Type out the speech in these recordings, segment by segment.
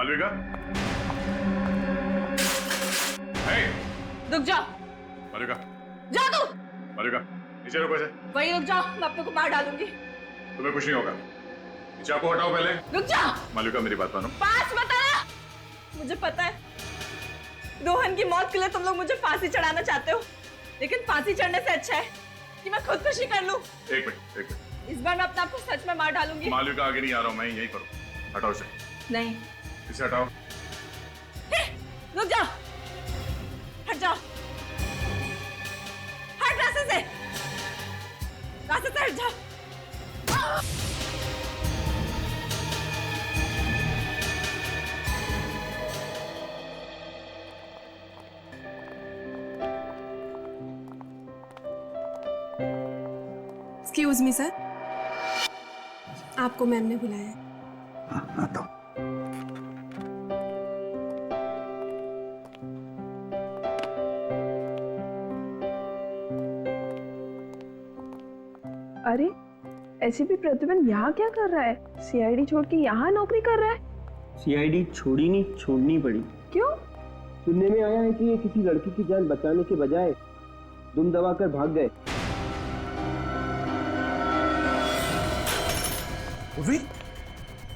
मालविका, रुक जाओ। मालविका, जा तू। मालविका, नीचे रुको इसे। वही रुक जाओ, मैं अपने को मार डालूंगी। तुम्हें कुछ नहीं होगा। चाकू हटाओ पहले। रुक जाओ। मालविका मेरी बात मानो। पास मत आना। मुझे पता है रोहन की मौत के लिए तुम लोग मुझे फांसी चढ़ाना चाहते हो, लेकिन फांसी चढ़ने से अच्छा है कि मैं खुदकुशी कर लूं। एक मिनट। इस बार मैं अपने आप को सच में मार डालूंगी। मालविका आगे नहीं आ रहा हूं, मैं यही करूं। हटाओ इसे। नहीं। इसे हटाओ। रुक जाओ। हट जाओ। हट रास्ते से। रास्ते से हट जाओ। एक्सक्यूज मी सर, आपको मैम ने बुलाया है। आता हूं। अरे एसीपी प्रतिबंध यहाँ क्या कर रहा है? सीआईडी छोड़ के यहाँ नौकरी कर रहा है? सीआईडी छोड़ी नहीं, छोड़नी पड़ी। क्यों? सुनने में आया है कि ये किसी लड़की की जान बचाने के बजाय दुम दबाकर भाग गए।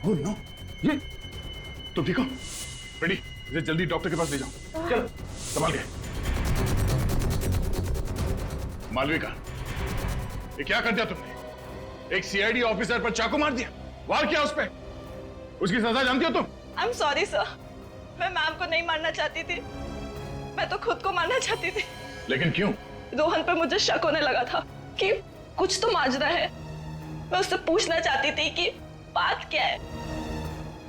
ओह नो, ये तुम ठीक हो? रेडी, इसे जल्दी डॉक्टर के पास ले जाओ। चलो, संभाल के। मालविका, ये क्या कर दिया तुमने? एक सीआईडी ऑफिसर पर चाकू मार दिया, वार किया उस पे। उसकी सजा जानती हो तुम? आई एम सॉरी सर, मैं मैम को नहीं मारना चाहती थी, मैं तो खुद को मारना चाहती थी। लेकिन क्यों? रोहन पे मुझे शक होने लगा था कि कुछ तो माजरा है। मैं उससे पूछना चाहती थी कि बात क्या है,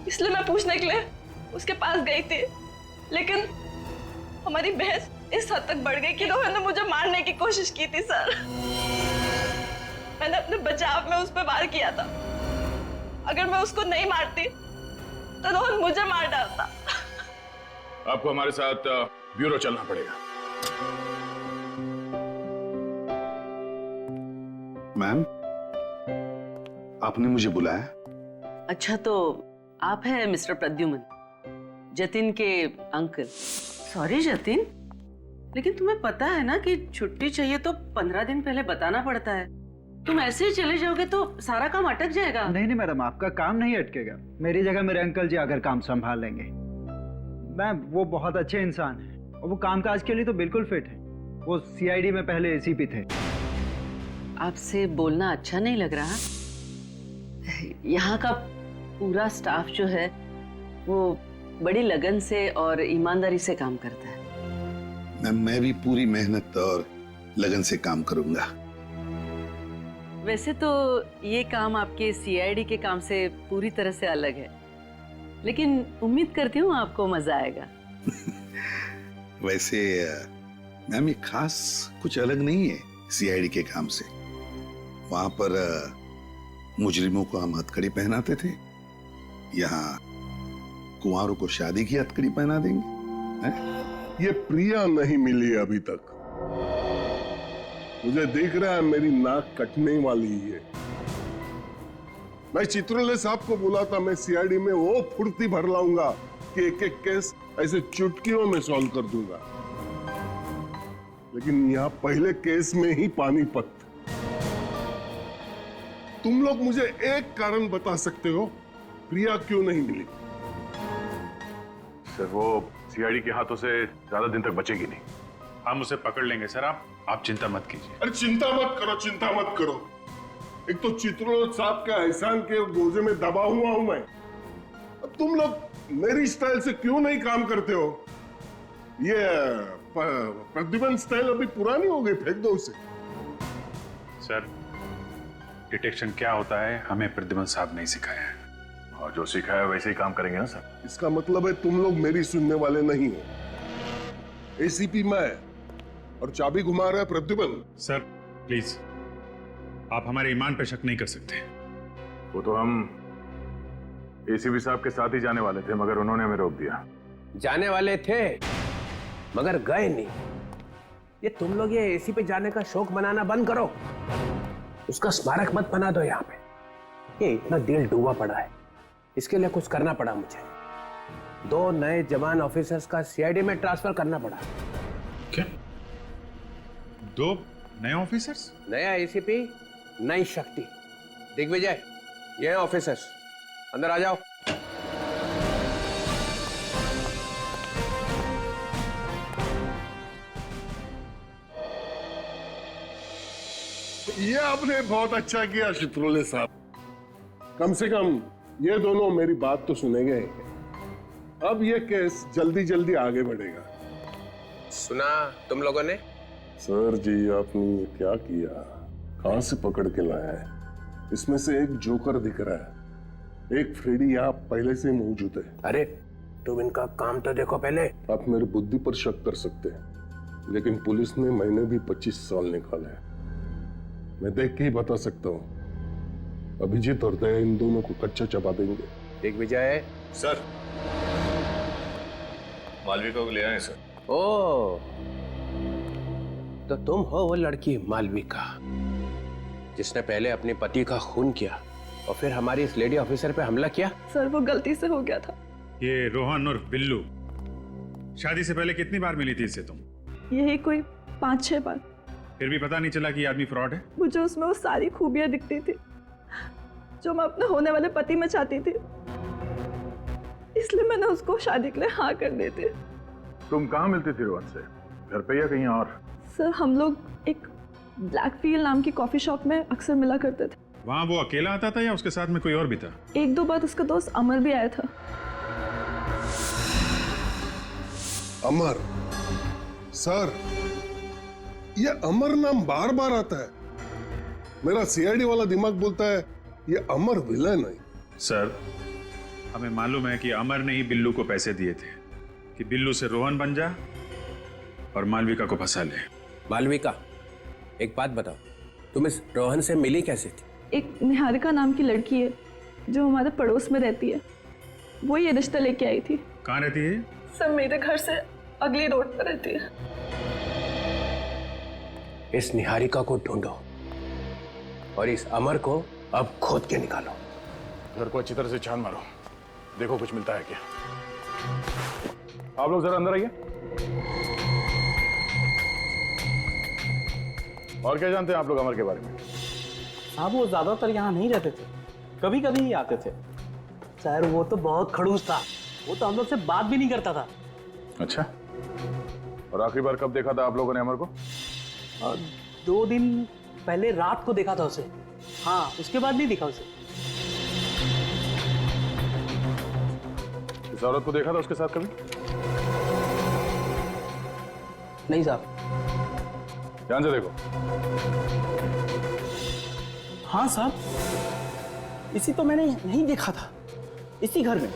इसलिए मैं पूछने के लिए उसके पास गई थी, लेकिन हमारी बहस इस हद तक बढ़ गई कि रोहन ने मुझे मारने की कोशिश की थी सर। मैंने अपने बचाव में उस पर वार किया था। अगर मैं उसको नहीं मारती तो रोहन मुझे मार डालता। आपको हमारे साथ ब्यूरो चलना पड़ेगा। मैम, आपने मुझे बुलाया? अच्छा, तो आप हैं मिस्टर प्रद्युमन, जतिन के अंकल। सॉरी जतिन, लेकिन तुम्हें पता है ना कि छुट्टी चाहिए तो 15 दिन पहले बताना पड़ता है। तुम ऐसे ही चले जाओगे तो सारा काम अटक जाएगा। नहीं नहीं मैडम, आपका काम नहीं अटकेगा। मेरी जगह मेरे अंकल जी आकर काम संभाल लेंगे। मैम, वो बहुत अच्छे इंसान हैं और वो कामकाज के लिए तो बिल्कुल फिट है। वो सीआईडी में पहले एसीपी थे। आपसे बोलना अच्छा नहीं लग रहा? यहाँ का पूरा स्टाफ जो है वो बड़ी लगन से और ईमानदारी से काम करता है। मैम, मैं भी पूरी मेहनत और लगन से काम करूंगा। वैसे तो ये काम आपके सीआईडी के काम से पूरी तरह से अलग है, लेकिन उम्मीद करती हूँ आपको मजा आएगा। वैसे मैम, ये खास कुछ अलग नहीं है सीआईडी के काम से। वहां पर मुजरिमों को हम हथकड़ी पहनाते थे, यहाँ कुंवारों को शादी की हथकड़ी पहना देंगे। ये प्रिया नहीं मिली अभी तक। मुझे दिख रहा है मेरी नाक कटने वाली है। मैं चित्रले साहब को बोला था मैं सीआईडी में वो फुर्ती भर लाऊंगा कि एक एक केस ऐसे चुटकियों में सॉल्व कर दूंगा, लेकिन यहाँ पहले केस में ही पानीपत। तुम लोग मुझे एक कारण बता सकते हो प्रिया क्यों नहीं मिली? सर, वो सीआईडी के हाथों से ज्यादा दिन तक बचेगी नहीं। हम उसे पकड़ लेंगे सर, आप चिंता मत कीजिए। अरे चिंता मत करो, चिंता मत करो। एक तो चित्रलोक साहब के एहसान के बोझे में दबा हुआ हूं मैं। अब तुम लोग मेरी स्टाइल से क्यों नहीं काम करते हो? ये प्रतिबंध स्टाइल अभी पुरानी हो गई, फेंक दो उसे। सर, डिटेक्शन क्या होता है हमें प्रतिबंध साहब नहीं सिखाया है, और जो सिखाया है वैसे ही काम करेंगे ना सर। इसका मतलब है तुम लोग मेरी सुनने वाले नहीं हो। एसीपी मैं और चाबी घुमा रहा है प्रतिबंध। सर प्लीज, आप हमारे ईमान पे शक नहीं कर सकते। वो तो हम एसीपी साहब के साथ ही जाने वाले थे, मगर उन्होंने हमें रोक दिया। जाने वाले थे मगर गए नहीं। ये तुम लोग ये एसी पे जाने का शौक मनाना बंद करो, उसका स्मारक मत बना दो यहाँ पे। ये इतना दिल डूबा पड़ा है, इसके लिए कुछ करना पड़ा मुझे। 2 नए जवान ऑफिसर्स का सीआईडी में ट्रांसफर करना पड़ा। क्या? 2 नए ऑफिसर्स? नया एसीपी, नई शक्ति। दिग्विजय, ये हैं ऑफिसर्स, अंदर आ जाओ। ये आपने बहुत अच्छा किया चित्रोले साहब। कम से कम ये दोनों मेरी बात तो सुनेंगे। अब ये केस जल्दी जल्दी आगे बढ़ेगा। सुना तुम लोगों ने? सर जी, आपने ये क्या किया? कहां से पकड़ के लाया है? इसमें से एक जोकर दिख रहा है, एक फ्रेडी यहाँ पहले से मौजूद है। अरे तुम इनका काम तो देखो पहले। आप मेरी बुद्धि पर शक कर सकते हैं, लेकिन पुलिस ने मैंने भी 25 साल निकाले हैं। मैं देख के ही बता सकता हूँ। अभिजीत और दया इन दोनों को कच्चा चबा देंगे। दिग्विजय। सर, मालविका को ले आए सर। ओ, तो तुम हो वो लड़की मालविका जिसने पहले अपने पति का खून किया और फिर हमारी इस लेडी ऑफिसर पे हमला किया? सर वो गलती से हो गया था। ये रोहन और बिल्लू शादी से पहले कितनी बार मिली थी इससे तुम? यही कोई 5-6 बार। फिर भी पता नहीं चला कि ये आदमी फ्रॉड है? मुझे उसमें वो सारी खूबियां दिखती थी जो मैं अपने होने वाले पति में चाहती थी, इसलिए मैंने उसको शादी के लिए हाँ कर दी थी। तुम कहाँ मिलती थी रोहन से? घर पे या कहीं और? सर हम लोग एक ब्लैकफील्ड नाम की कॉफी शॉप में अक्सर मिला करते थे। वहाँ वो अकेला आता था या उसके साथ में कोई और भी था? 1-2 बार उसका दोस्त अमर भी आया था। अमर? सर, ये अमर नाम बार बार आता है। मेरा सीआईडी वाला दिमाग बोलता है ये अमर विलन है। सर, हमें मालूम है कि अमर ने ही बिल्लू को पैसे दिए थे कि बिल्लू से रोहन बन जा और मालविका को फंसा ले। मालविका, एक बात बताओ, तुम इस रोहन से मिली कैसे थी? एक निहारिका नाम की लड़की है जो हमारे पड़ोस में रहती है, वो ये रिश्ता लेके आई थी। कहाँ रहती है? सब मेरे घर से अगली रोड पर रहती है। इस निहारिका को ढूंढो और इस अमर को अब खोद के निकालो। घर को अच्छी तरह से छान मारो, देखो कुछ मिलता है क्या। आप लोग जरा अंदर आइए। और क्या जानते हैं आप लोग अमर के बारे में? हाँ, वो ज्यादातर यहाँ नहीं रहते थे, कभी कभी ही आते थे। सर वो तो बहुत खड़ूस था, वो तो हम लोग से बात भी नहीं करता था। अच्छा, और आखिरी बार कब देखा था आप लोगों ने अमर को? 2 दिन पहले रात को देखा था उसे। हाँ, उसके बाद नहीं दिखा उसे। इस औरत को देखा था उसके साथ कभी? नहीं साहब। ध्यान से देखो। हाँ साहब, इसी तो मैंने नहीं देखा था, इसी घर में।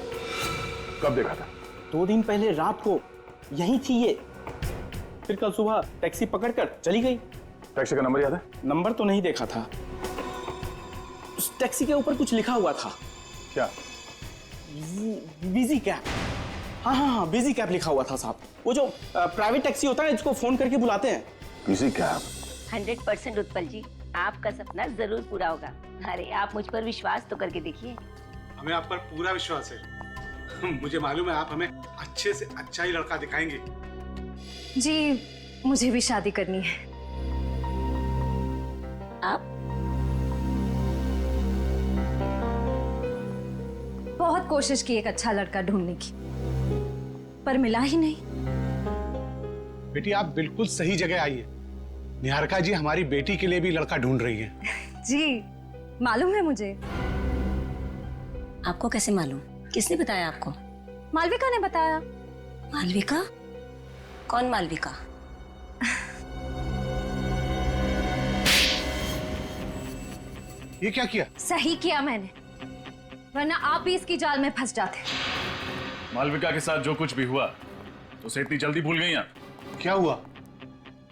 कब देखा था? 2 दिन पहले रात को यहीं थी ये, फिर कल सुबह टैक्सी पकड़कर चली गई। टैक्सी का नंबर याद है? नंबर तो नहीं देखा था, उस टैक्सी के ऊपर कुछ लिखा हुआ था। क्या? Busy cab. हाँ हाँ हाँ, बिजी कैब लिखा हुआ था साहब। वो जो प्राइवेट टैक्सी होता है जिसको फोन करके बुलाते हैं। Busy cab? 100% उत्पल जी, आपका सपना जरूर पूरा होगा। अरे आप मुझ पर विश्वास तो करके देखिए। हमें आप पर पूरा विश्वास है। मुझे मालूम है आप हमें अच्छे से अच्छा ही लड़का दिखाएंगे। जी, मुझे भी शादी करनी है। आप? बहुत कोशिश की एक अच्छा लड़का ढूंढने की, पर मिला ही नहीं। बेटी आप बिल्कुल सही जगह आई है। निहारिका जी हमारी बेटी के लिए भी लड़का ढूंढ रही हैं। जी, मालूम है मुझे। आपको कैसे मालूम? किसने बताया आपको? मालविका ने बताया। मालविका? कौन मालविका? ये क्या किया? सही किया मैंने, वरना आप भी इसकी जाल में फंस जाते। मालविका के साथ जो कुछ भी हुआ तो उसे इतनी जल्दी भूल गई आप? क्या हुआ?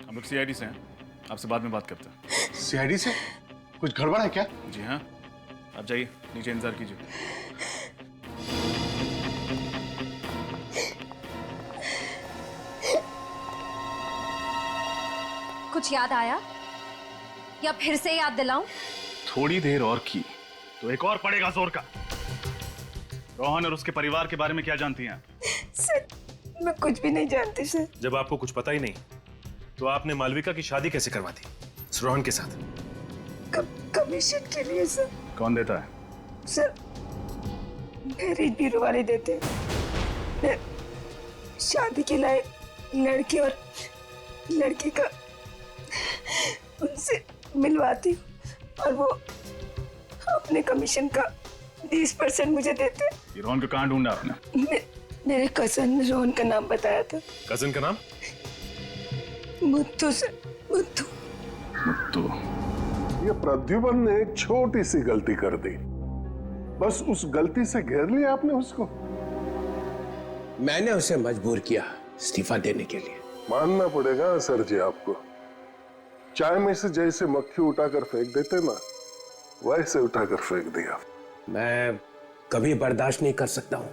हम लोग सीआईडी से हैं, आपसे बाद में बात करते हैं। सीआईडी से? कुछ गड़बड़ है क्या? जी हाँ, आप जाइए नीचे इंतजार कीजिए। कुछ याद आया या फिर से याद दिलाऊं? थोड़ी देर और की तो एक और पड़ेगा जोर का। रोहन और उसके परिवार के बारे में क्या जानती हैं? सर मैं कुछ भी नहीं जानती सर। जब आपको कुछ पता ही नहीं तो आपने मालविका की शादी कैसे करवा दी रोहन के साथ? कमीशन के लिए सर। कौन देता है? सर मैरिज ब्यूरो वाले देते हैं। मैं शादी के लायक लड़के और लड़की का उनसे मिलवाती हूँ और वो अपने कमीशन का 20% मुझे देते हैं। ये रोहन को कहाँ ढूंढा आपने? मेरे कजन ने रोहन का नाम बताया था। कजन का नाम? मुत्तू सर, मुत्तू। मुत्तू। ये प्रद्युमन ने एक छोटी सी गलती कर दी, बस उस गलती से घेर लिया आपने उसको। मैंने उसे मजबूर किया इस्तीफा देने के लिए। मानना पड़ेगा सर जी आपको, चाय में से जैसे मक्खी उठाकर फेंक देते ना, वैसे उठाकर फेंक दिया। मैं कभी बर्दाश्त नहीं कर सकता हूं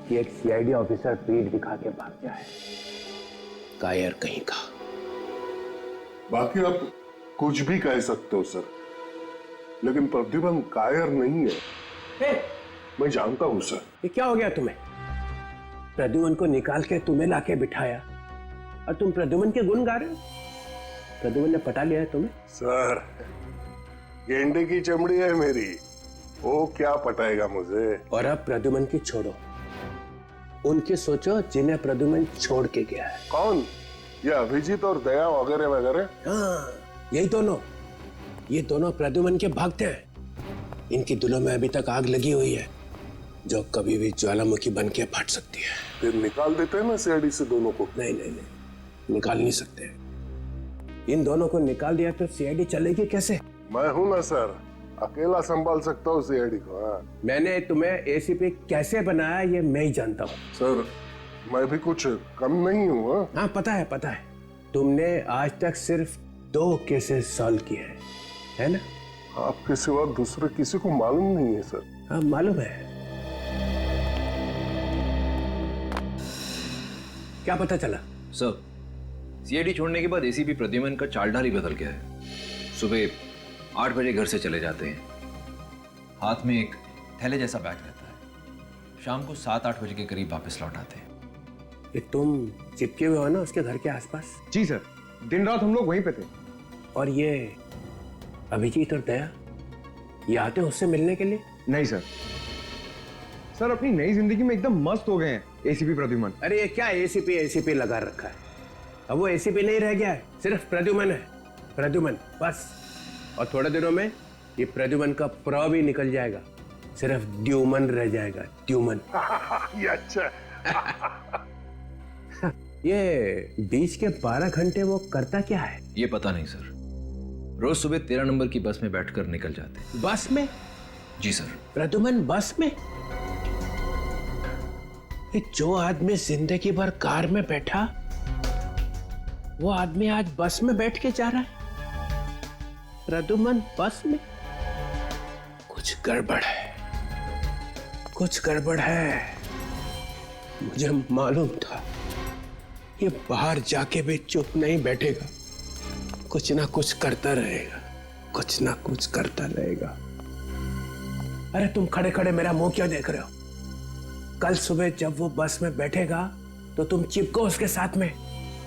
कि एक सीआईडी ऑफिसर पीठ दिखा के भाग जाए। कायर कहीं का। बाकी आप कुछ भी कह सकते हो सर, लेकिन प्रद्युमन कायर नहीं है। मैं जानता हूं सर। ये क्या हो गया तुम्हें? प्रद्युमन को निकाल के तुम्हें लाके बिठाया और तुम प्रद्युमन के गुण गा रहे हो? प्रद्युमन ने पटा लिया है तुम्हें? सर गेंडे की चमड़ी है मेरी, वो क्या पटाएगा मुझे। और अब प्रद्युमन की छोड़ो, उनकी सोचो जिन्हें प्रद्युमन छोड़ के गया है। कौन? ये अभिजीत और दया वगैरह वगैरह? हाँ यही दोनों, ये दोनों प्रद्युमन के भक्त हैं। इनकी दिलों में अभी तक आग लगी हुई है जो कभी भी ज्वालामुखी बन के फट सकती है। फिर निकाल देते हैं ना सीआईडी से दोनों को। नहीं नहीं नहीं, निकाल नहीं सकते। इन दोनों को निकाल दिया तो सीआईडी चलेगी कैसे? मैं हूं ना सर, अकेला संभाल सकता हूँ सीआईडी को। हाँ। मैंने तुम्हें एसीपी कैसे बनाया ये मैं ही जानता हूँ। सर मैं भी कुछ कम नहीं हूँ। हाँ पता है पता है, तुमने आज तक सिर्फ 2 केसेस सॉल्व किए हैं, है ना? आपके सिवा दूसरे किसी को मालूम नहीं है सर। हाँ मालूम है। क्या पता चला? सर सीआईडी छोड़ने के बाद एसीपी प्रद्युमन का चालढाल ही बदल गया है। सुबह 8 बजे घर से चले जाते हैं, हाथ में एक थैले जैसा बैग रहता है, शाम को 7-8 बजे के करीब वापस लौट आते हैं। ये तुम चिपके हुए हो ना उसके घर के आसपास? जी सर, दिन रात हम लोग वहीं पे थे। और ये अभिजीत और दया, ये आते हैं उससे मिलने के लिए? नहीं सर, सर अपनी नई जिंदगी में एकदम मस्त हो गए हैं एसीपी प्रद्युमन। अरे ये क्या एसीपी लगा रखा है? अब वो एसीपी नहीं रह गया है, सिर्फ प्रद्युमन है, प्रद्युमन बस। और थोड़े दिनों में ये प्रद्युमन का प्र भी निकल जाएगा, सिर्फ द्युमन रह जाएगा, द्युमन। ये अच्छा। ये बीच के 12 घंटे वो करता क्या है? ये पता नहीं सर, रोज सुबह 13 नंबर की बस में बैठकर निकल जाते हैं। बस में? जी सर। प्रद्युमन बस में? ये जो आदमी जिंदगी भर कार में बैठा, वो आदमी आज बस में बैठ के जा रहा है। प्रद्युमन बस में? कुछ गड़बड़ है, कुछ गड़बड़ है। मुझे मालूम था ये बाहर जाके भी चुप नहीं बैठेगा, कुछ ना कुछ करता रहेगा, कुछ ना कुछ करता रहेगा। अरे तुम खड़े खड़े मेरा मुंह क्यों देख रहे हो? कल सुबह जब वो बस में बैठेगा तो तुम चिपको उसके साथ में,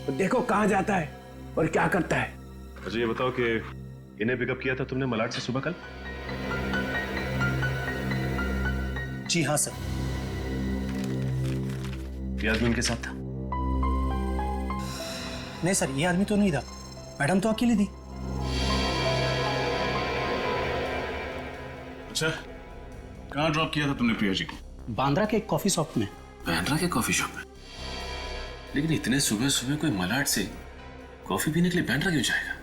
तो देखो कहां जाता है और क्या करता है। मुझे ये बताओ कि इन्हें पिकअप किया था तुमने मलाड से सुबह कल? जी हाँ सर। ये आदमी उनके साथ था? नहीं सर, ये आदमी तो नहीं था, मैडम तो अकेली थी। अच्छा, कहाँ ड्रॉप किया था तुमने प्रिया जी को? बांद्रा के एक कॉफी शॉप में। बांद्रा के कॉफी शॉप में? लेकिन इतने सुबह सुबह कोई मलाड से कॉफी पीने के लिए बांद्रा क्यों जाएगा?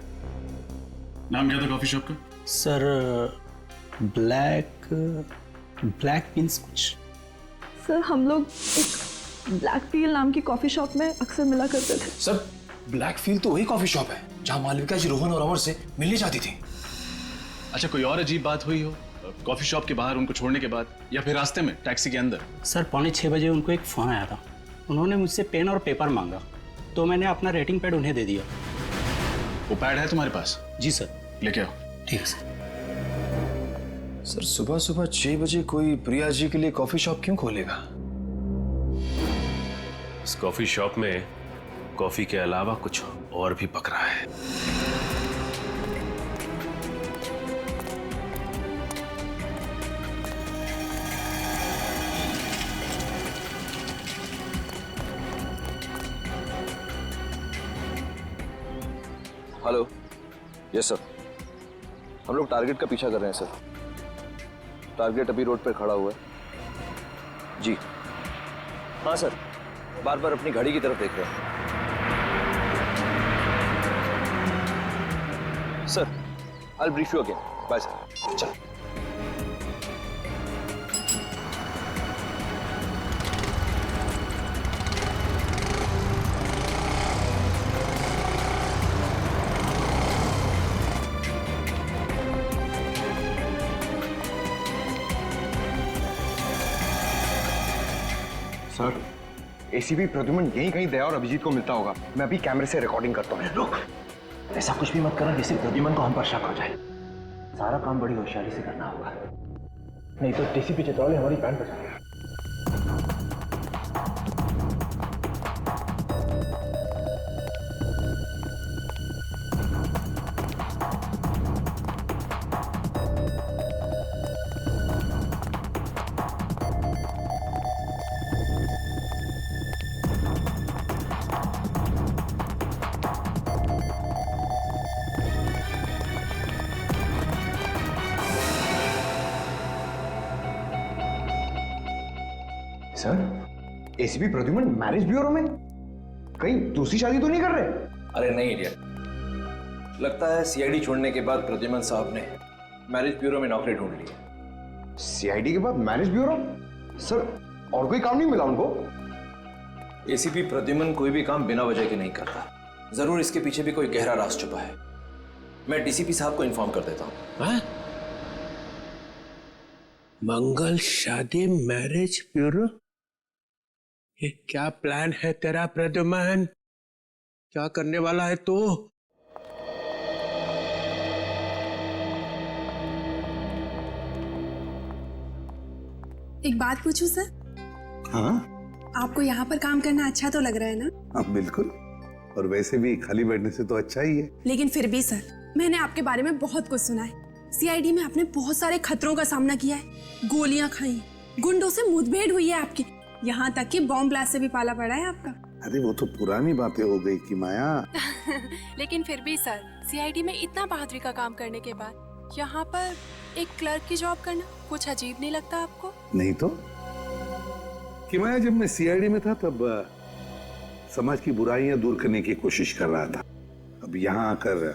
नाम क्या था कॉफी शॉप का? सर ब्लैक बीन्स कुछ। सर हम लोग एक ब्लैक फील नाम की कॉफी शॉप में अक्सर मिला करते थे। सर ब्लैक फील तो वही कॉफी शॉप है जहां मालविका जी रोहन और अमर से मिलने जाती थी। अच्छा, कोई और अजीब बात हुई हो कॉफी शॉप के बाहर उनको छोड़ने के बाद, या फिर रास्ते में टैक्सी के अंदर? सर 6:45 बजे उनको एक फोन आया था, उन्होंने मुझसे पेन और पेपर मांगा तो मैंने अपना रेटिंग पैड उन्हें दे दिया। वो पैड है तुम्हारे पास? जी सर। लेके आओ। ठीक है सर। सर सुबह सुबह 6 बजे कोई प्रिया जी के लिए कॉफी शॉप क्यों खोलेगा? इस कॉफी शॉप में कॉफी के अलावा कुछ और भी पक रहा है। Hello, yes sir. हम लोग टारगेट का पीछा कर रहे हैं सर। टारगेट अभी रोड पर खड़ा हुआ है। जी हाँ सर, बार बार अपनी घड़ी की तरफ देख रहे हैं। Sir, I will brief you again. Bye sir. चलो। सर, एसीपी प्रद्युमन यहीं कहीं दया और अभिजीत को मिलता होगा। मैं अभी कैमरे से रिकॉर्डिंग करता हूँ। रुक, ऐसा कुछ भी मत करना जिससे प्रद्युमन को हम पर शक हो जाए। सारा काम बड़ी होशियारी से करना होगा, नहीं तो डीसीपी चित्रौले हमारी बैंड बजा देगा। Sir, ACP Pradyuman marriage bureau में? कहीं दूसरी शादी तो नहीं कर रहे? अरे नहीं इडियट, लगता है सीआईडी छोड़ने के बाद प्रद्युमन साहब ने मैरिज ब्यूरो में नौकरी ढूंढ ली है। सीआईडी के बाद मैरिज ब्यूरो? सर, और कोई काम नहीं मिला उनको? एसीपी प्रद्युमन कोई भी काम बिना वजह के नहीं करता। जरूर इसके पीछे भी कोई गहरा राज छुपा है। मैं डीसीपी साहब को इन्फॉर्म कर देता हूँ। मंगल शादी मैरिज ब्यूरो? ये क्या प्लान है तेरा प्रद्युमन? क्या करने वाला है तू? एक बात पूछूं सर? हाँ आपको यहाँ पर काम करना अच्छा तो लग रहा है ना? हाँ बिल्कुल, और वैसे भी खाली बैठने से तो अच्छा ही है। लेकिन फिर भी सर, मैंने आपके बारे में बहुत कुछ सुना है। सीआईडी में आपने बहुत सारे खतरों का सामना किया है, गोलियां खाई, गुंडों से मुठभेड़ हुई है आपकी, यहाँ तक कि बॉम्ब ब्लास्ट से भी पाला पड़ा है आपका। अरे वो तो पुरानी बातें हो गई कि माया। लेकिन फिर भी सर, सीआईडी में इतना बहादुरी का काम करने के बाद यहाँ पर एक क्लर्क की जॉब करना कुछ अजीब नहीं लगता आपको? नहीं तो कि माया, जब मैं सीआईडी में था तब समाज की बुराइयां दूर करने की कोशिश कर रहा था। अब यहाँ आकर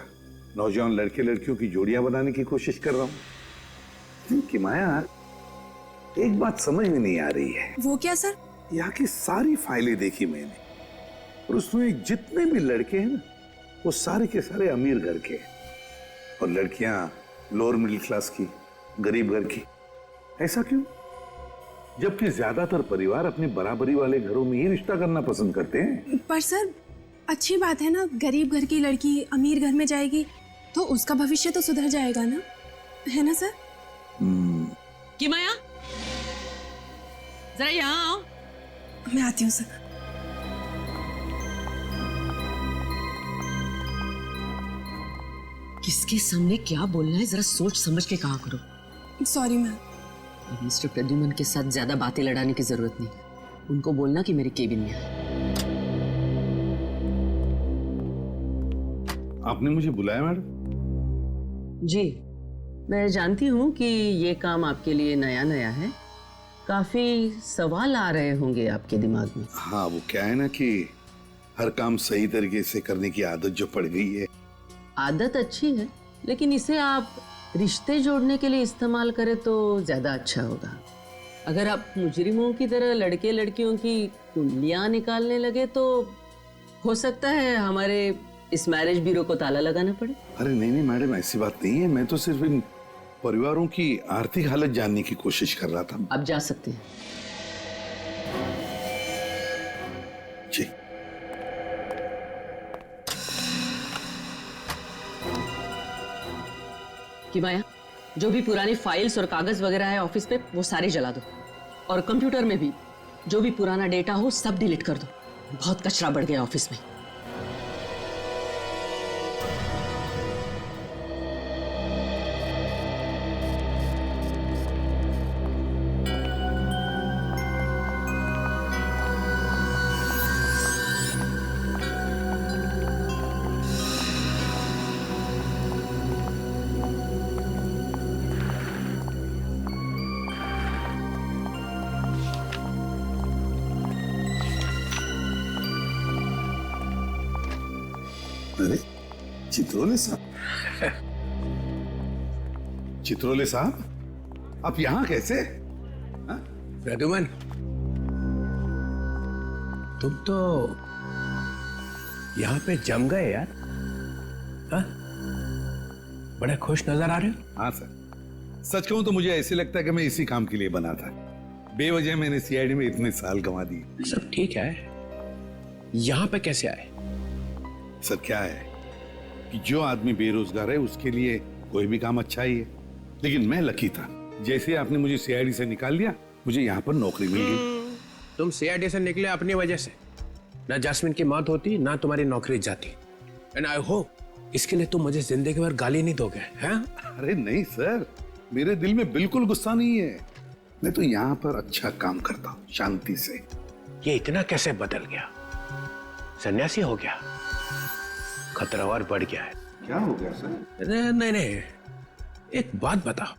नौजवान लड़के लड़कियों की जोड़ियां बनाने की कोशिश कर रहा हूँ। कि माया, एक बात समझ में नहीं आ रही है। वो क्या सर? यहाँ की सारी फाइलें देखी मैंने, और उसमें जितने भी लड़के हैं ना, वो सारे के सारे अमीर घर के, और लड़कियां लोअर मिडिल क्लास की, गरीब घर की। ऐसा क्यों? जबकि ज्यादातर परिवार अपने बराबरी वाले घरों में ही रिश्ता करना पसंद करते हैं। पर सर, अच्छी बात है ना, गरीब घर की लड़की अमीर घर में जाएगी तो उसका भविष्य तो सुधर जाएगा ना, है ना सर? कि माया, जरा यहाँ आओ। मैं आती हूँ सर। किसके सामने क्या बोलना है, जरा सोच समझ के कहा करो। Sorry ma'am. मिस्टर प्रद्युमन के साथ ज्यादा बातें लड़ाने की जरूरत नहीं। उनको बोलना कि मेरे केबिन में आए। आपने मुझे बुलाया मैडम? जी, मैं जानती हूँ कि ये काम आपके लिए नया नया है, काफी सवाल आ रहे होंगे आपके दिमाग में। हाँ, वो क्या है ना कि हर काम सही तरीके से करने की आदत जो पड़ गई है। आदत अच्छी है, लेकिन इसे आप रिश्ते जोड़ने के लिए इस्तेमाल करें तो ज्यादा अच्छा होगा। अगर आप मुजरिमों की तरह लड़के लड़कियों की कुंडलियां निकालने लगे तो हो सकता है हमारे इस मैरिज ब्यूरो को ताला लगाना पड़े। अरे नहीं नहीं मैडम, ऐसी बात नहीं है। मैं तो सिर्फ इन परिवारों की आर्थिक हालत जानने की कोशिश कर रहा था। आप जा सकते हैं। जी। कि माया, जो भी पुरानी फाइल्स और कागज वगैरह है ऑफिस पे वो सारे जला दो, और कंप्यूटर में भी जो भी पुराना डेटा हो सब डिलीट कर दो। बहुत कचरा बढ़ गया ऑफिस में। अरे चित्रोले साहब, चित्रोले साहब, आप यहाँ कैसे? प्रद्युमन, तुम तो यहाँ पे जम गए यार। हाँ? बड़े खुश नजर आ रहे हो। हाँ सर, सच कहूं तो मुझे ऐसे लगता है कि मैं इसी काम के लिए बना था। बेवजह मैंने सीआईडी में इतने साल गंवा दिए। सब ठीक है, यहाँ पे कैसे आए? सर क्या है कि जो आदमी बेरोजगार है उसके लिए कोई भी काम अच्छा ही है, लेकिन मैं लकी था। जैसे आपने मुझे सीआईडी से निकाल दिया, मुझे यहाँ पर नौकरी मिल गई। तुम सीआईडी से निकले अपनी वजह से, ना जैस्मिन की मौत होती ना तुम्हारी नौकरी जाती। एंड आई होप इसके लिए तुम मुझे जिंदगी भर गाली नहीं दोगे, हैं? अरे नहीं सर, मेरे दिल में बिल्कुल गुस्सा नहीं है। मैं तो यहाँ पर अच्छा काम करता हूँ, शांति से। ये इतना कैसे बदल गया? सन्यासी हो गया? खतरा और बढ़ गया है। क्या हो गया सर? नहीं नहीं, एक बात बताओ।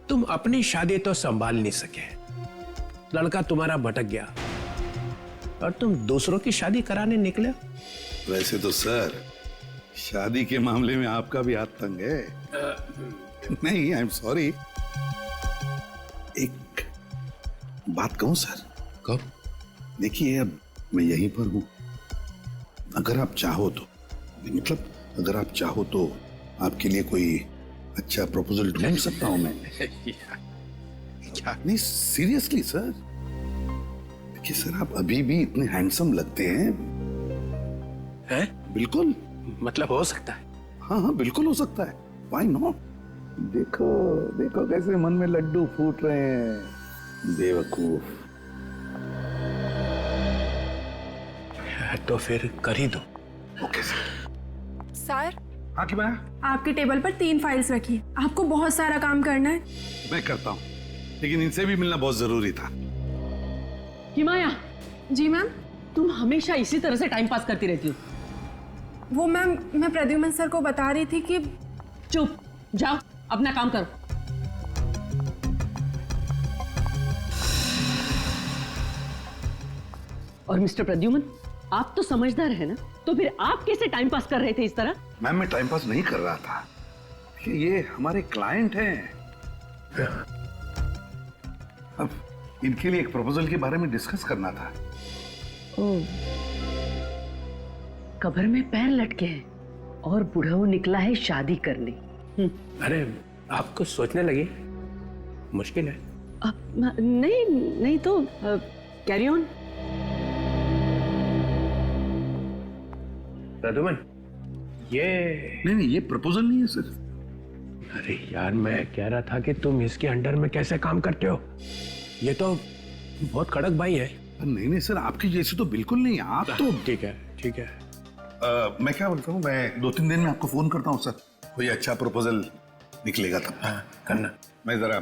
तुम अपनी शादी तो संभाल नहीं सके, लड़का तुम्हारा भटक गया और तुम दूसरों की शादी कराने निकले। वैसे तो सर शादी के मामले में आपका भी हाथ तंग है। नहीं, आई एम सॉरी। एक बात कहूं सर? कब? देखिए, अब मैं यहीं पर हूं। अगर आप चाहो तो, मतलब अगर आप चाहो तो आपके लिए कोई अच्छा प्रपोजल ढूंढ सकता हूं मैं। क्या? नहीं सीरियसली सर। देखिए सर, आप अभी भी इतने हैंडसम लगते हैं। हैं? बिल्कुल। मतलब हो सकता है? हाँ हाँ बिल्कुल हो सकता है। Why not? देखो देखो कैसे मन में लड्डू फूट रहे हैं, बेवकूफ। तो फिर कर ही दो। Okay sir. सर। हाँ की माया? आपकी टेबल पर 3 फाइल्स रखी है, आपको बहुत सारा काम करना है। मैं करता हूँ, लेकिन इनसे भी मिलना बहुत जरूरी था। कि माया। जी मैम। तुम हमेशा इसी तरह से टाइम पास करती रहती हो। वो मैम, मैं प्रद्युमन सर को बता रही थी कि। चुप, जाओ अपना काम करो। और मिस्टर प्रद्युमन, आप तो समझदार है ना, तो फिर आप कैसे टाइम पास कर रहे थे इस तरह? मैम मैं टाइम पास नहीं कर रहा था, ये हमारे क्लाइंट हैं। अब इनके लिए एक प्रपोजल के बारे में डिस्कस करना था। कब्र में पैर लटके हैं और बुढ़ऊ निकला है शादी करने। अरे आपको सोचने लगी, मुश्किल है। नहीं नहीं तो कैरी ऑन। प्रद्युमन, ये नहीं ये प्रपोजल नहीं है सर। अरे यार, मैं कह रहा था कि तुम इसके अंडर में कैसे काम करते हो? ये तो बहुत कड़क भाई है। नहीं नहीं सर, आपकी जैसी तो बिल्कुल नहीं। आप तो ठीक है ठीक है। मैं क्या बोलता हूँ, मैं 2-3 दिन में आपको फोन करता हूँ सर। कोई अच्छा प्रपोजल निकलेगा तब। हाँ करना। मैं जरा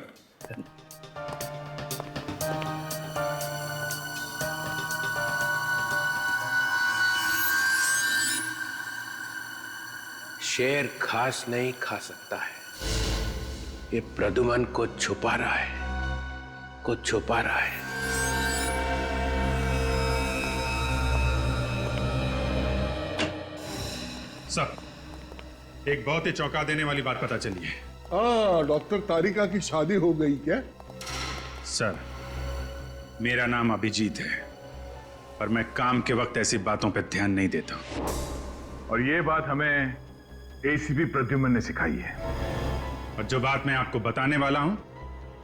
शेर घास नहीं खा सकता है, ये प्रद्युमन को छुपा रहा है, कुछ छुपा रहा है। सर, एक बहुत ही चौंका देने वाली बात पता चली है। हाँ, डॉक्टर तारिका की शादी हो गई क्या? सर, मेरा नाम अभिजीत है और मैं काम के वक्त ऐसी बातों पर ध्यान नहीं देता हूं। और ये बात हमें एसीपी प्रद्युमन ने सिखाई है। और जो बात मैं आपको बताने वाला हूं,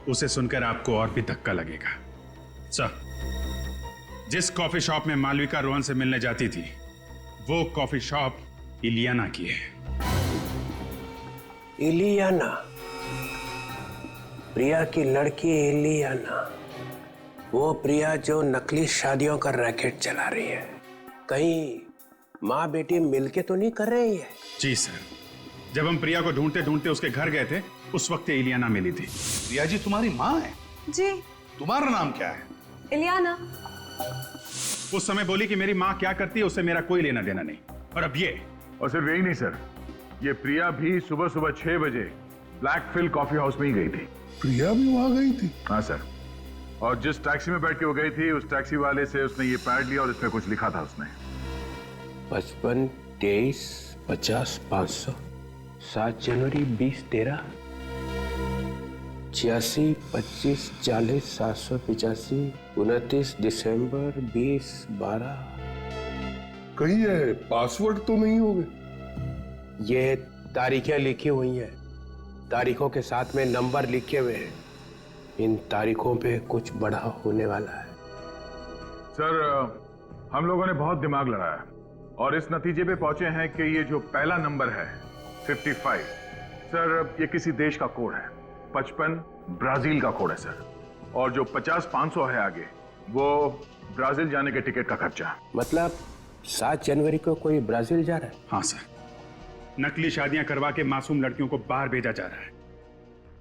उसे सुनकर आपको और भी धक्का लगेगा। सर, जिस कॉफी शॉप में मालविका रोहन से मिलने जाती थी, वो कॉफी शॉप इलियाना की है। इलियाना? प्रिया की लड़की इलियाना, वो प्रिया जो नकली शादियों का रैकेट चला रही है, कहीं माँ बेटी मिलके तो नहीं कर रही है? जी सर, जब हम प्रिया को ढूंढते ढूंढते उसके घर गए थे, उस वक्त ये इलियाना मिली थी। प्रिया जी तुम्हारी माँ है? जी। तुम्हारा नाम क्या है? इलियाना। उस समय बोली कि मेरी माँ क्या करती है उससे मेरा कोई लेना देना नहीं, और अब ये। और सिर्फ यही नहीं सर, ये प्रिया भी सुबह सुबह 6 बजे ब्लैक फिल कॉफी हाउस में ही गई थी। प्रिया भी वहां गई थी? हाँ सर, और जिस टैक्सी में बैठ के वो गई थी, उस टैक्सी वाले से उसने ये पैड लिया और इसमें कुछ लिखा था उसने। 55 23 50 500, 7 जनवरी 20 13, 86 25 40 785, 29 दिसंबर 20 12। कहीं ये पासवर्ड तो नहीं होगे? ये तारीखें लिखी हुई हैं, तारीखों के साथ में नंबर लिखे हुए हैं। इन तारीखों पे कुछ बड़ा होने वाला है। सर, हम लोगों ने बहुत दिमाग लड़ाया और इस नतीजे पे पहुंचे हैं कि ये जो पहला नंबर है 55, सर ये किसी देश का कोड है। 55 ब्राजील का कोड है सर, और जो 50 500 है आगे, वो ब्राजील जाने के टिकट का खर्चा। मतलब 7 जनवरी को कोई ब्राजील जा रहा है? हाँ सर, नकली शादियां करवा के मासूम लड़कियों को बाहर भेजा जा रहा है,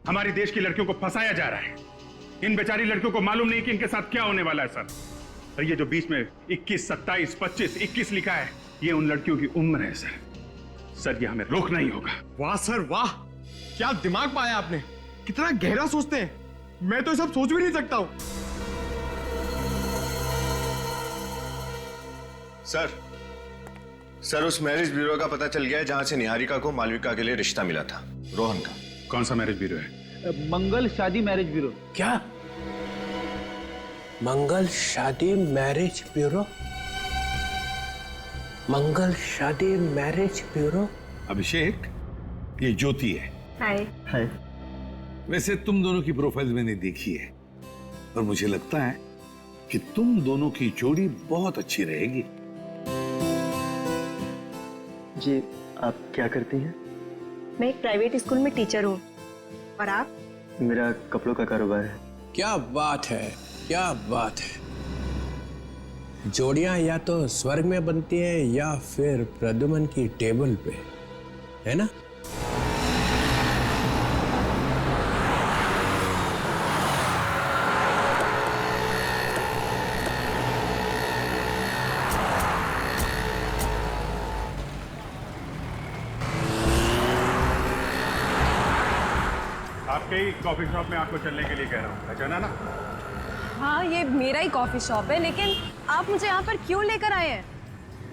हमारे देश की लड़कियों को फंसाया जा रहा है। इन बेचारी लड़कियों को मालूम नहीं कि इनके साथ क्या होने वाला है सर। और ये जो बीच में 21 27 25 21 लिखा है, ये उन लड़कियों की उम्र है सर। सर ये हमें रोकना ही होगा। वाह सर वाह, क्या दिमाग पाया आपने, कितना गहरा सोचते हैं, मैं तो ये सब सोच भी नहीं सकता हूं। सर उस मैरिज ब्यूरो का पता चल गया है जहां से निहारिका को मालविका के लिए रिश्ता मिला था, रोहन का। कौन सा मैरिज ब्यूरो है? मंगल शादी मैरिज ब्यूरो। क्या? मंगल शादी मैरिज ब्यूरो? मंगल शादी मैरिज ब्यूरो? अभिषेक, ये ज्योति है। हाय। हाय। वैसे तुम दोनों की प्रोफाइल मैंने देखी है और मुझे लगता है कि तुम दोनों की जोड़ी बहुत अच्छी रहेगी। जी, आप क्या करती हैं? मैं एक प्राइवेट स्कूल में टीचर हूँ। और आप? मेरा कपड़ों का कारोबार है। क्या बात है, क्या बात है। जोड़ियां या तो स्वर्ग में बनती है या फिर प्रद्युमन की टेबल पे, है ना? आपके ही कॉफी शॉप में आपको चलने के लिए कह रहा हूँ, पहचाना ना? हाँ, ये मेरा ही कॉफी शॉप है, लेकिन आप मुझे यहाँ पर क्यों लेकर आए हैं?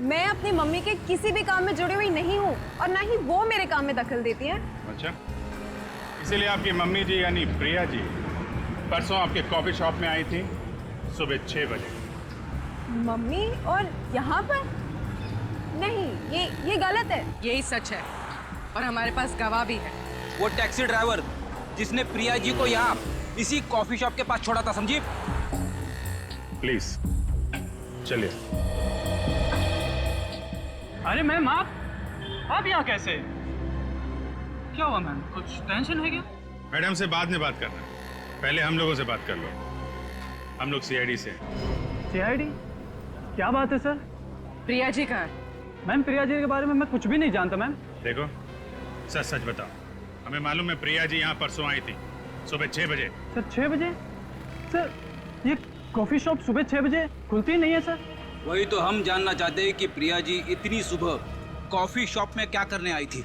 मैं अपनी मम्मी के किसी भी काम में जुड़ी हुई नहीं हूँ और ना ही वो मेरे काम में दखल देती है। अच्छा, इसीलिए आपकी मम्मी जी यानी प्रिया जी परसों आपके कॉफी शॉप में आई थी सुबह 6 बजे। मम्मी और यहाँ पर? नहीं, ये गलत है। यही सच है और हमारे पास गवाह भी है। वो टैक्सी ड्राइवर जिसने प्रिया जी को यहाँ इसी कॉफी शॉप के पास छोड़ा था, समझी? प्लीज चलिए। अरे मैम, आप यहाँ कैसे? क्या हुआ मैम, कुछ टेंशन है क्या? मैडम से बाद में बात करना, पहले हम लोगों से बात कर लो। हम लोग सीआईडी से। सीआईडी? क्या बात है सर? प्रिया जी कहाँ? मैम, प्रिया जी के बारे में मैं कुछ भी नहीं जानता मैम। देखो, सच सच बताओ, हमें मालूम है प्रिया जी यहाँ परसों आई थी सुबह 6 बजे। सर 6 बजे? सर ये कॉफी शॉप सुबह 6 बजे खुलती नहीं है सर। वही तो हम जानना चाहते हैं कि प्रिया जी इतनी सुबह कॉफी शॉप में क्या करने आई थी?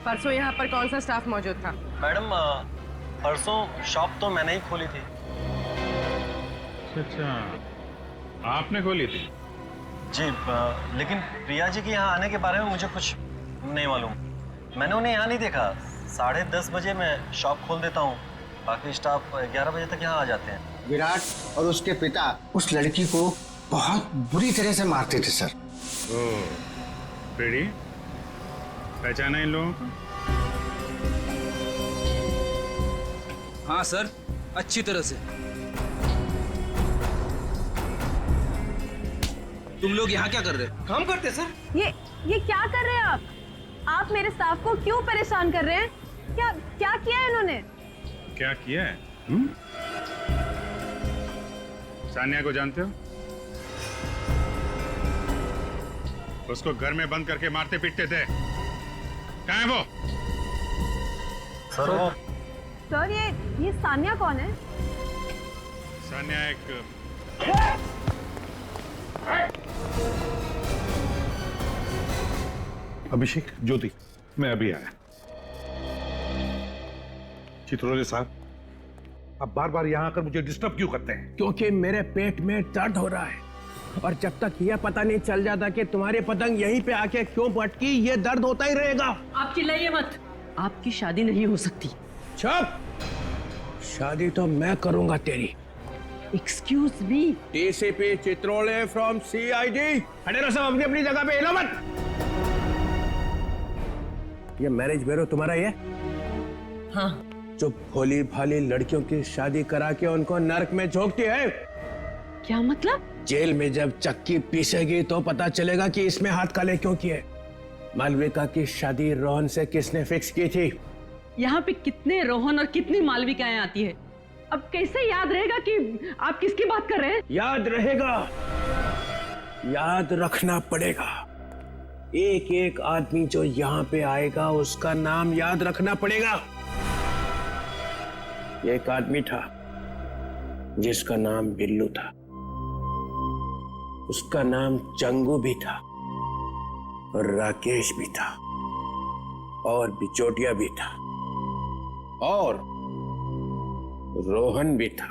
परसों यहाँ पर कौन सा स्टाफ मौजूद था? मैडम, परसों शॉप तो मैंने ही खोली थी। अच्छा, आपने खोली थी? जी, लेकिन प्रिया जी के यहाँ आने के बारे में मुझे कुछ नहीं मालूम। मैंने उन्हें यहाँ नहीं देखा। 10:30 बजे मैं शॉप खोल देता हूँ, बाकी स्टाफ 11 बजे तक यहाँ आ जाते हैं। विराट और उसके पिता उस लड़की को बहुत बुरी तरह से मारते थे सर। ओह, बेड़ी पहचाना इन लोगों को? हाँ सर, अच्छी तरह से। तुम लोग यहाँ क्या कर रहे हो? काम करते सर। ये क्या कर रहे हैं आप? आप मेरे स्टाफ को क्यों परेशान कर रहे हैं? क्या क्या किया है इन्होंने? क्या किया है? सानिया को जानते हो? उसको घर में बंद करके मारते पीटते थे। कहाँ है वो? सर ये सानिया कौन है? सानिया एक अभिषेक, ज्योति, मैं अभी आया। चित्रोले साहब, आप बार बार यहाँ आकर मुझे डिस्टर्ब क्यों करते हैं? क्योंकि मेरे पेट में दर्द हो रहा है और जब तक यह पता नहीं चल जाता कि तुम्हारी पतंग यहीं पे आके क्यों पटकी, ये दर्द होता ही रहेगा। आप चिल्लाइए मत, आपकी शादी नहीं हो सकती। चुप! शादी तो मैं करूंगा तेरी। Excuse me. DCP Chitrole from CID. खड़े रहो सब अपनी अपनी जगह पे, हिलो मत। ये मैरिज ब्यूरो तुम्हारा ही है? हाँ। जो भोली भाली लड़कियों की शादी करा के उनको नर्क में झोंकती है। क्या मतलब? जेल में जब चक्की पीसेगी तो पता चलेगा कि इसमें हाथ काले क्यों किए। मालविका की शादी रोहन से किसने फिक्स की थी? यहाँ पे कितने रोहन और कितनी मालविकाएं आती है, अब कैसे याद रहेगा कि आप किसकी बात कर रहे हैं? याद रहेगा, याद रखना पड़ेगा। एक एक आदमी जो यहाँ पे आएगा उसका नाम याद रखना पड़ेगा। एक आदमी था जिसका नाम बिल्लू था, उसका नाम चंगू भी था और राकेश भी था और बिचौटिया भी था और रोहन भी था।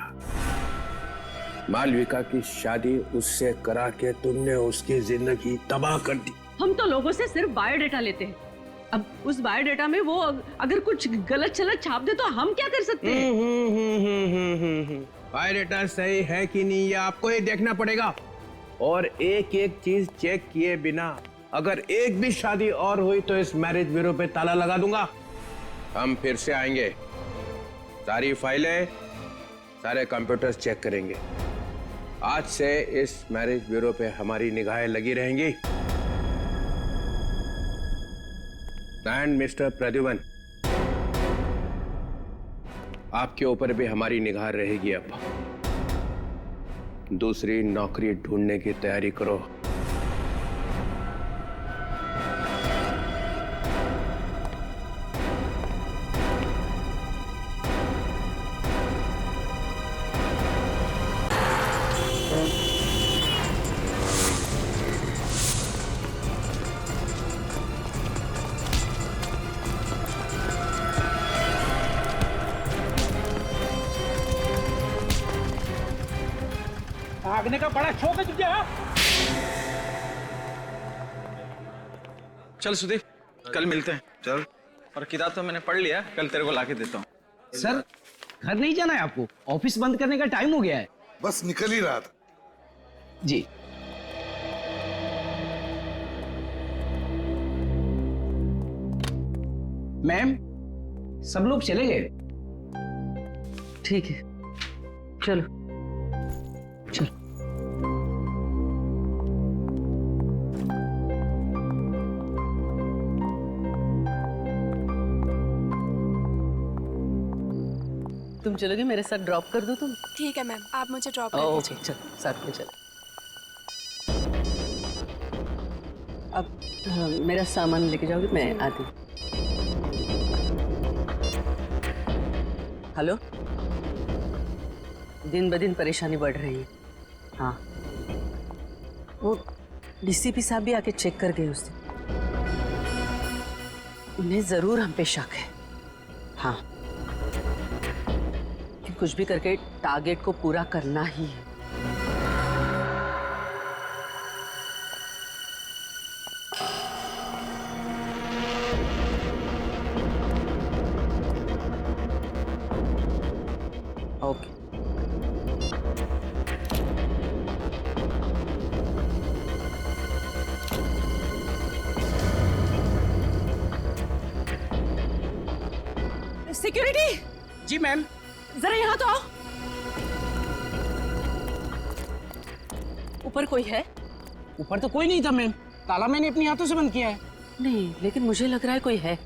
मालविका की शादी उससे करा के तुमने उसकी जिंदगी तबाह कर दी। हम तो लोगों से सिर्फ बायोडेटा लेते हैं, अब उस बायोडेटा में वो अगर कुछ गलत चलत छाप दे तो हम क्या कर सकते हैं? बायोडेटा सही है कि नहीं ये आपको ही देखना पड़ेगा और एक एक चीज चेक किए बिना अगर एक भी शादी और हुई तो इस मैरिज ब्यूरो पे ताला लगा दूंगा। हम फिर से आएंगे, सारी फाइलें, सारे कंप्यूटर्स चेक करेंगे। आज से इस मैरिज ब्यूरो पे हमारी निगाहें लगी रहेंगी। एंड मिस्टर प्रद्युमन, आपके ऊपर भी हमारी निगाह रहेगी। अब दूसरी नौकरी ढूंढने की तैयारी करो। भागने का बड़ा शौक है तुझे? हाँ? चल सुदीप, कल मिलते हैं। चल। और किताब तो मैंने पढ़ लिया, कल तेरे को लाके देता हूँ। सर, घर नहीं जाना है आपको? ऑफिस बंद करने का टाइम हो गया है। बस निकल ही रहा था। जी। मैम, सब लोग चले गए। ठीक है, चलो चलो। तुम चलोगे मेरे साथ? ड्रॉप कर दो तुम? ठीक है मैम, आप मुझे ड्रॉप कर ओके, दीजिए। चलो साथ में चलो। अब मेरा सामान लेके जाओगे? मैं आती हूँ। हेलो, दिन ब दिन परेशानी बढ़ रही है। हाँ, वो डीसीपी साहब भी आके चेक कर गए उस दिन। उन्हें जरूर हम पे शक है। हाँ, कि कुछ भी करके टारगेट को पूरा करना ही है। ओके। सिक्योरिटी! जी मैम। जरा यहाँ तो आओ। ऊपर कोई है? ऊपर तो कोई नहीं था मैम, ताला मैंने अपने हाथों से बंद किया है। नहीं, लेकिन मुझे लग रहा है कोई है।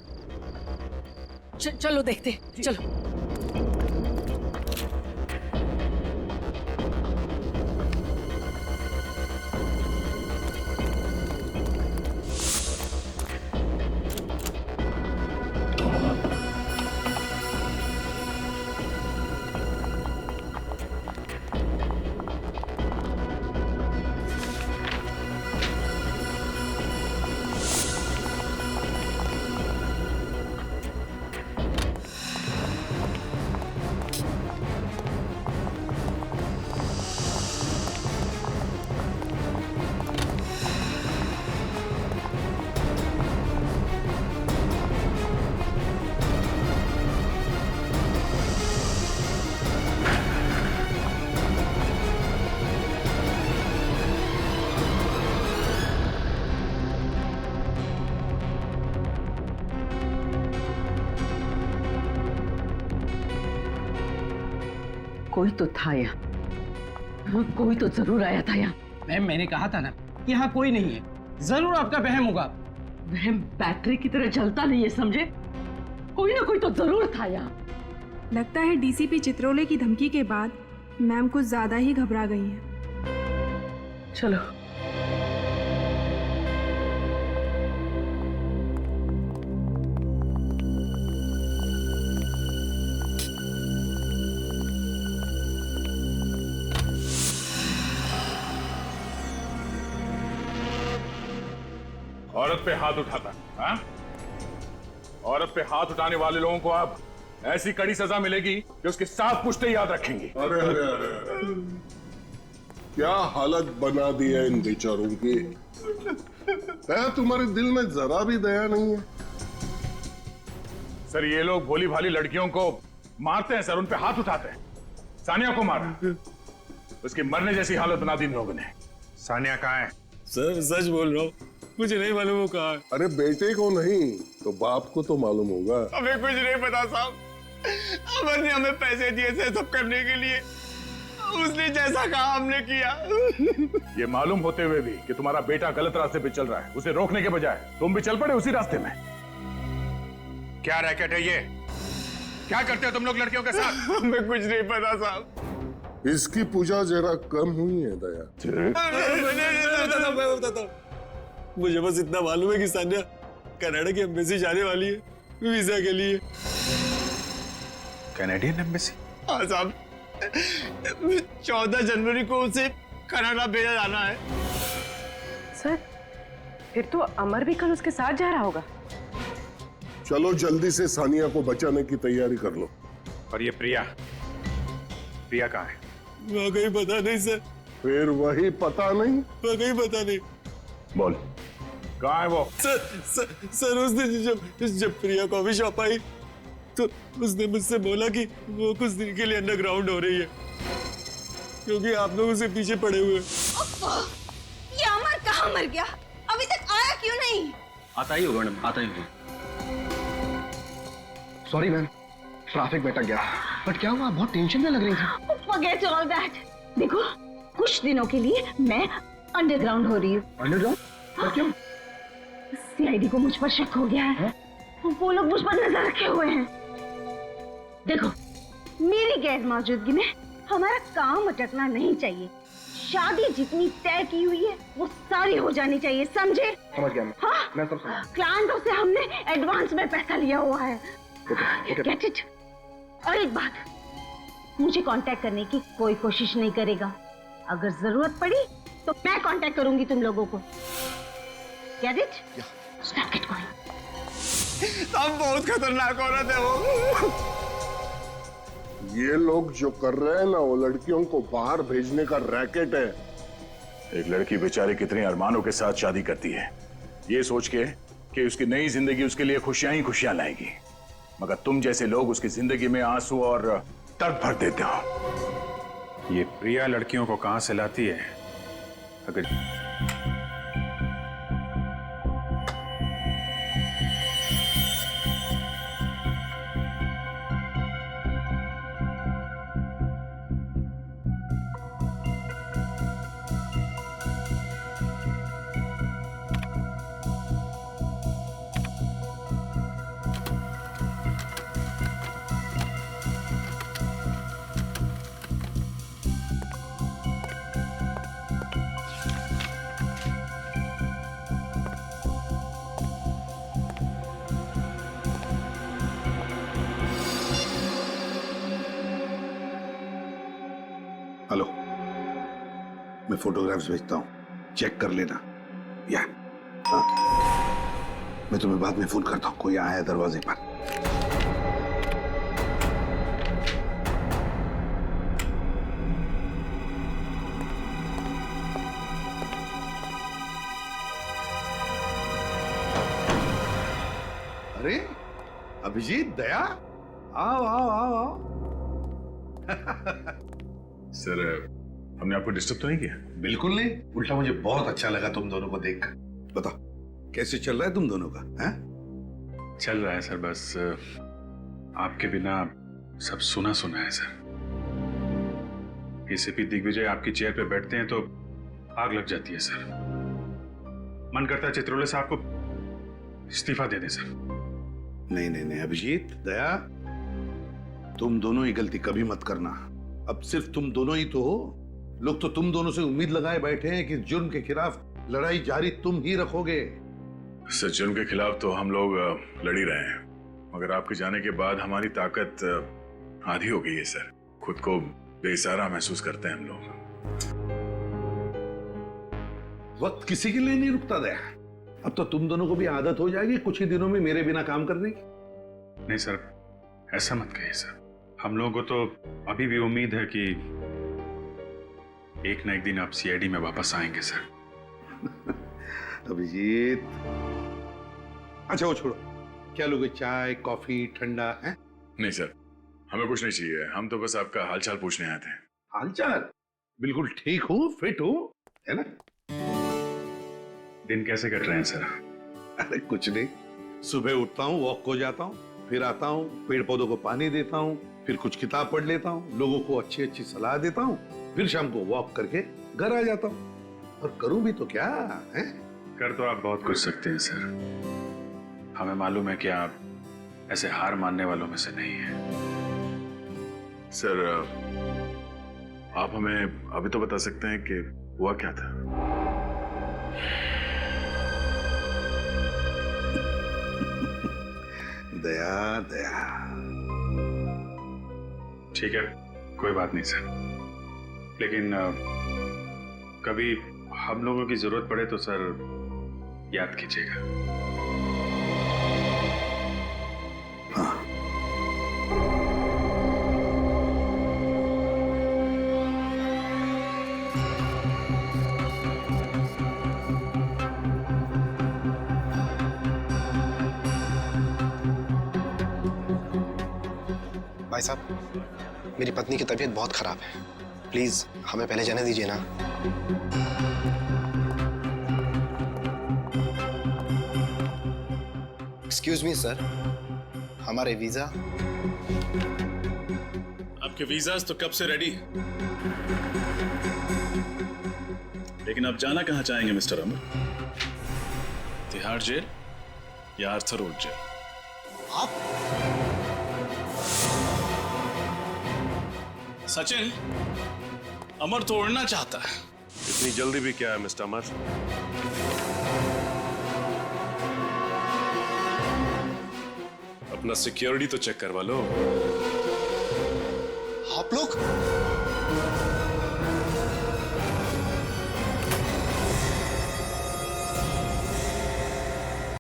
चलो देखते, चलो। कोई तो था यहाँ, कोई तो जरूर आया था यहाँ। मैम मैंने कहा था ना कि यहाँ कोई नहीं है, जरूर आपका वहम होगा। वहम बैटरी की तरह जलता नहीं है, समझे? कोई ना कोई तो जरूर था यहाँ। लगता है डीसीपी चित्रोले की धमकी के बाद मैम कुछ ज्यादा ही घबरा गई हैं। चलो। औरत पे हाथ उठाता, हाँ? औरत पे हाथ उठाने वाले लोगों को अब ऐसी कड़ी सजा मिलेगी कि उसके साथ पुश्ते याद रखेंगे। अरे अरे अरे, क्या हालत बना दी है इन बेचारों की। दया तुम्हारे दिल में जरा भी दया नहीं है। सर ये लोग भोली भाली लड़कियों को मारते हैं सर, उन पे हाथ उठाते हैं। सानिया को मारा, उसकी मरने जैसी हालत बना दी इन लोगों ने। सानिया कहाँ है? सर सच बोल रहा हूँ, मुझे नहीं मालूम वो कहाँ है। अरे बेटे को नहीं तो बाप को तो मालूम होगा। हमें कुछ नहीं पता साहब, अमर ने हमें पैसे दिए थे सब करने के लिए, उसने जैसा कहा हमने किया। ये मालूम होते हुए भी कि तुम्हारा बेटा गलत रास्ते पे चल रहा है, उसे रोकने के बजाय तुम भी चल पड़े उसी रास्ते में। क्या रैकेट है ये? क्या करते हो तुम लोग लड़कियों के साथ? हमें कुछ नहीं पता साहब। इसकी पूजा जरा कम हुई है दया। मैं बताता हूँ, मुझे बस इतना मालूम है कि सानिया कनाडा की एम्बेसी जाने वाली है वीजा के लिए। Canadian embassy? हाँ साहब, 14 जनवरी को उसे कनाडा भेजा जाना है। सर फिर तो अमर भी कल उसके साथ जा रहा होगा। चलो जल्दी से सानिया को बचाने की तैयारी कर लो। और ये प्रिया, प्रिया कहाँ है? वाकई पता नहीं सर। फिर वही पता नहीं? वाकई पता नहीं। बोल कहाँ है वो? सर उस दिन जब प्रिया कॉफी शॉप आई तो उसने मुझसे बोला कि वो कुछ दिन के लिए अंडरग्राउंड हो रही है क्योंकि आप लोग उसे पीछे पड़े हुए। ये अमर कहाँ मर गया? अभी तक आया क्यों नहीं? आता ही होगा मैडम, आता ही होगा। सॉरी मैम, ट्रैफिक में अटक गया। बट क्या हुआ? बहुत टेंशन में लग रही थी। Forget all that. देखो कुछ दिनों के लिए मैं अंडरग्राउंड हो रही हूँ। अंडरग्राउंड? पर क्यों? सीआईडी को मुझ पर शक हो गया है। वो लोग मुझ पर नजर रखे हुए हैं। देखो मेरी गैर मौजूदगी में हमारा काम अटकना नहीं चाहिए। शादी जितनी तय की हुई है वो सारी हो जानी चाहिए, समझे? समझ गया मैं। हाँ? मैं सब समझ। क्लाइंटों से हमने एडवांस में पैसा लिया हुआ है। Get it? और एक बात, मुझे कांटेक्ट करने की कोई कोशिश नहीं करेगा। अगर जरूरत पड़ी तो मैं कांटेक्ट करूंगी तुम लोगों को। Get it? Stop it going. सब बहुत खतरनाक औरत है वो। ये लोग जो कर रहे हैं ना वो लड़कियों को बाहर भेजने का रैकेट है। एक लड़की बेचारी कितने अरमानों के साथ शादी करती है, ये सोच के कि उसकी नई जिंदगी उसके लिए खुशियां ही खुशियां लाएगी, मगर तुम जैसे लोग उसकी जिंदगी में आंसू और दर्द भर देते हो। ये प्रिया लड़कियों को कहां से लाती है? अगर हेलो, मैं फोटोग्राफ्स भेजता हूँ, चेक कर लेना। या हाँ, मैं तुम्हें बाद में फोन करता हूँ। कोई आया है दरवाजे पर। अरे अभिजीत, दया, आओ आओ आओ आओ। सर हमने आपको डिस्टर्ब तो नहीं किया? बिल्कुल नहीं, उल्टा मुझे बहुत अच्छा लगा तुम दोनों को देखकर। बताओ कैसे चल रहा है तुम दोनों का? हैं? चल रहा है सर, बस आपके बिना सब सुना सुना है सर। एसीपी दिग्विजय आपकी चेयर पे बैठते हैं तो आग लग जाती है सर। मन करता है चित्रोले साहब को इस्तीफा दे दें सर। नहीं नहीं नहीं अभिजीत, दया, तुम दोनों ही गलती कभी मत करना। अब सिर्फ तुम दोनों ही तो हो। लोग तो तुम दोनों से उम्मीद लगाए बैठे हैं कि जुर्म के खिलाफ लड़ाई जारी तुम ही रखोगे। सर, जुर्म के खिलाफ तो हम लोग लड़ ही रहे हैं, मगर आपके जाने के बाद हमारी ताकत आधी हो गई है सर। खुद को बेसहारा महसूस करते हैं हम लोग। वक्त किसी के लिए नहीं रुकता दया। अब तो तुम दोनों को भी आदत हो जाएगी कुछ ही दिनों में मेरे बिना काम करने की। नहीं सर, ऐसा मत कहिए सर। हम लोगों को तो अभी भी उम्मीद है कि एक ना एक दिन आप सीआईडी में वापस आएंगे सर। अभिजीत, अच्छा वो छोड़ो, क्या लोगे, चाय कॉफी ठंडा है? नहीं सर, हमें कुछ नहीं चाहिए। हम तो बस आपका हालचाल पूछने आए थे। हालचाल? बिल्कुल ठीक हो, फिट हो, है ना? दिन कैसे कट रहे हैं सर? अरे कुछ नहीं, सुबह उठता हूँ, वॉक को जाता हूँ, फिर आता हूँ, पेड़ पौधों को पानी देता हूँ, फिर कुछ किताब पढ़ लेता हूँ, लोगों को अच्छी अच्छी सलाह देता हूँ, फिर शाम को वॉक करके घर आ जाता हूँ। और करूँ भी तो क्या है? कर तो आप बहुत कुछ सकते हैं सर। हमें मालूम है कि आप ऐसे हार मानने वालों में से नहीं हैं। सर, आप हमें अभी तो बता सकते हैं कि हुआ क्या था? दया दया। ठीक है, कोई बात नहीं सर, लेकिन कभी हम लोगों की जरूरत पड़े तो सर याद कीजिएगा। हाँ। भाई साहब, मेरी पत्नी की तबीयत बहुत खराब है, प्लीज हमें पहले जाने दीजिए ना। एक्सक्यूज मी सर, हमारे वीजा। आपके वीजास तो कब से रेडी हैं, लेकिन आप जाना कहाँ चाहेंगे मिस्टर अमर? तिहाड़ जेल या आर्थर रोड जेल? सचिन, अमर तो उड़ना चाहता है। इतनी जल्दी भी क्या है मिस्टर अमर? अपना सिक्योरिटी तो चेक करवा लो। आप लोग